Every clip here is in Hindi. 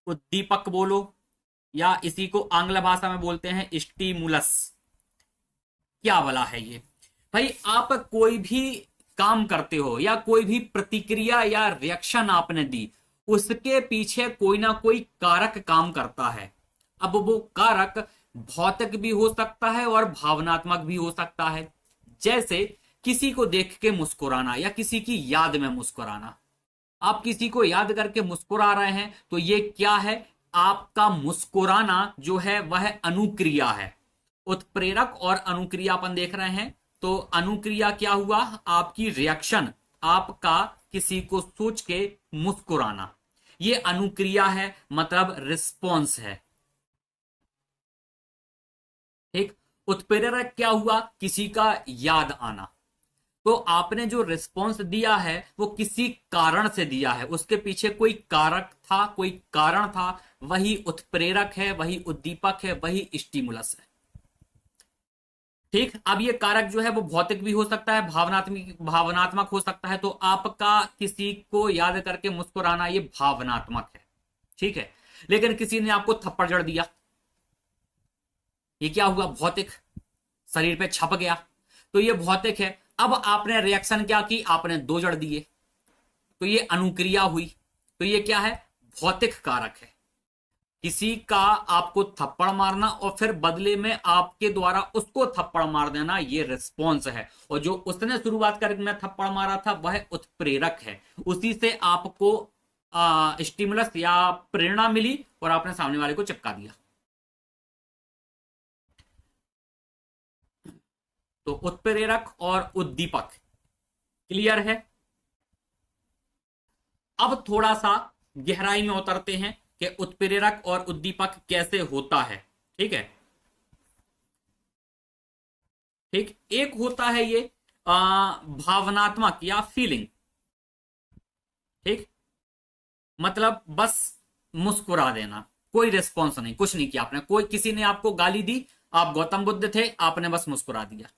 उद्दीपक बोलो, या इसी को आंग्ल भाषा में बोलते हैं स्टिमुलस। क्या वाला है ये? भाई आप कोई भी काम करते हो या कोई भी प्रतिक्रिया या रिएक्शन आपने दी, उसके पीछे कोई ना कोई कारक काम करता है। अब वो कारक भौतिक भी हो सकता है और भावनात्मक भी हो सकता है। जैसे किसी को देख के मुस्कुराना या किसी की याद में मुस्कुराना। आप किसी को याद करके मुस्कुरा रहे हैं तो ये क्या है? आपका मुस्कुराना जो है वह अनुक्रिया है। उत्प्रेरक और अनुक्रिया अपन देख रहे हैं। तो अनुक्रिया क्या हुआ? आपकी रिएक्शन, आपका किसी को सोच के मुस्कुराना, ये अनुक्रिया है, मतलब रिस्पॉन्स है। ठीक। उत्प्रेरक क्या हुआ? किसी का याद आना। तो आपने जो रिस्पॉन्स दिया है वो किसी कारण से दिया है, उसके पीछे कोई कारक था, कोई कारण था। वही उत्प्रेरक है, वही उद्दीपक है, वही स्टिमुलस है। ठीक। अब ये कारक जो है वो भौतिक भी हो सकता है, भावनात्मक भावनात्मक हो सकता है। तो आपका किसी को याद करके मुस्कुराना ये भावनात्मक है। ठीक है। लेकिन किसी ने आपको थप्पड़ जड़ दिया, ये क्या हुआ? भौतिक, शरीर पे छप गया, तो ये भौतिक है। अब आपने रिएक्शन क्या की? आपने दो जड़ दिए, तो ये अनुक्रिया हुई। तो ये क्या है? भौतिक कारक है। किसी का आपको थप्पड़ मारना और फिर बदले में आपके द्वारा उसको थप्पड़ मार देना, ये रिस्पॉन्स है। और जो उसने शुरुआत कर में थप्पड़ मारा था वह उत्प्रेरक है। उसी से आपको स्टिमुलस या प्रेरणा मिली और आपने सामने वाले को चिपका दिया। तो उत्प्रेरक और उद्दीपक क्लियर है। अब थोड़ा सा गहराई में उतरते हैं कि उत्प्रेरक और उद्दीपक कैसे होता है। ठीक है। ठीक। एक होता है ये भावनात्मक या फीलिंग। ठीक। मतलब बस मुस्कुरा देना, कोई रिस्पॉन्स नहीं, कुछ नहीं किया आपने। कोई किसी ने आपको गाली दी, आप गौतम बुद्ध थे, आपने बस मुस्कुरा दिया,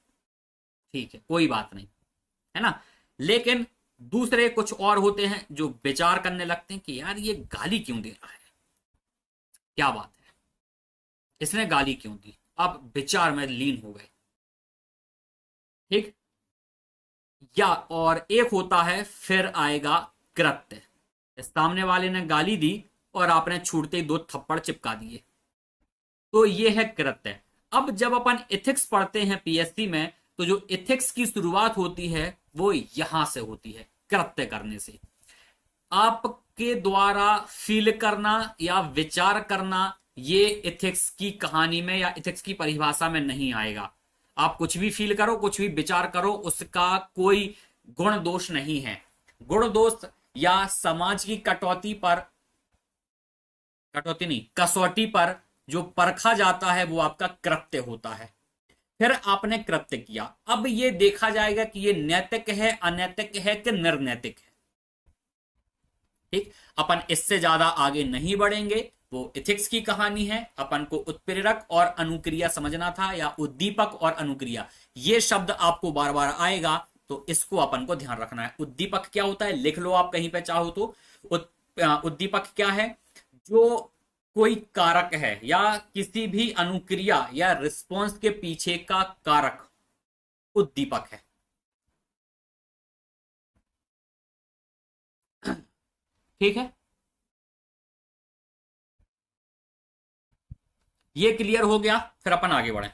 ठीक है, कोई बात नहीं, है ना। लेकिन दूसरे कुछ और होते हैं जो विचार करने लगते हैं कि यार ये गाली क्यों दे रहा है, क्या बात है, इसने गाली क्यों दी। आप विचार में लीन हो गए। ठीक। या और एक होता है फिर आएगा कृत्य। सामने वाले ने गाली दी और आपने छूटते ही दो थप्पड़ चिपका दिए, तो ये है कृत्य। अब जब अपन एथिक्स पढ़ते हैं पीएससी में, तो जो एथिक्स की शुरुआत होती है वो यहां से होती है, कृत्य करने से। आपके द्वारा फील करना या विचार करना, ये एथिक्स की कहानी में या एथिक्स की परिभाषा में नहीं आएगा। आप कुछ भी फील करो, कुछ भी विचार करो, उसका कोई गुण दोष नहीं है। गुण दोष या समाज की कटौती पर, कटौती नहीं, कसौटी पर जो परखा जाता है वो आपका कृत्य होता है। फिर आपने कृत्य किया, अब ये देखा जाएगा कि ये नैतिक है, अनैतिक है कि निर्नैतिक है। ठीक। अपन इससे ज्यादा आगे नहीं बढ़ेंगे, वो एथिक्स की कहानी है। अपन को उत्प्रेरक और अनुक्रिया समझना था, या उद्दीपक और अनुक्रिया, ये शब्द आपको बार बार आएगा, तो इसको अपन को ध्यान रखना है। उद्दीपक क्या होता है, लिख लो आप कहीं पे चाहो तो। उद्दीपक क्या है? जो कोई कारक है या किसी भी अनुक्रिया या रिस्पॉन्स के पीछे का कारक उद्दीपक है। ठीक है। ये क्लियर हो गया, फिर अपन आगे बढ़े।